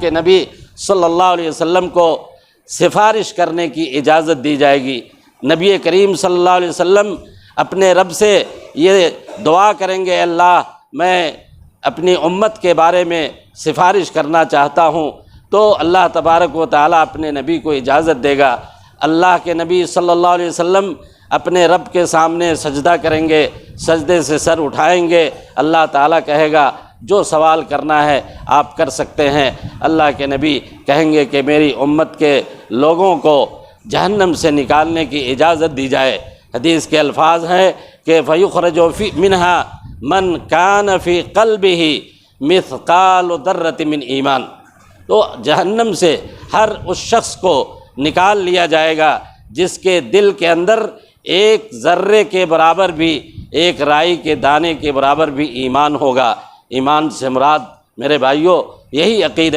के नबी सल्लल्लाहु अलैहि वसल्लम को सिफारिश करने की इजाज़त दी जाएगी। नबी करीम सल्लल्लाहु अलैहि वसल्लम अपने रब से ये दुआ करेंगे, अल्लाह मैं अपनी उम्मत के बारे में सिफारिश करना चाहता हूँ, तो अल्लाह तबारक व तआला अपने नबी को इजाज़त देगा। अल्लाह के नबी सल्लल्लाहु अलैहि वसल्लम अपने रब के सामने सजदा करेंगे, सजदे से सर उठाएंगे। अल्लाह ताला कहेगा जो सवाल करना है आप कर सकते हैं। अल्लाह के नबी कहेंगे कि मेरी उम्मत के लोगों को जहन्नम से निकालने की इजाज़त दी जाए। हदीस के अल्फाज हैं कि फ़युख़रजु मिन्हा मन कान फ़ी क़ल्बिही मिस्क़ाल दर्रति मिन ईमान। तो जहन्नम से हर उस शख्स को निकाल लिया जाएगा जिसके दिल के अंदर एक ज़र्रे के बराबर भी, एक राई के दाने के बराबर भी ईमान होगा। ईमान से मुराद मेरे भाइयों यही अक़ीदा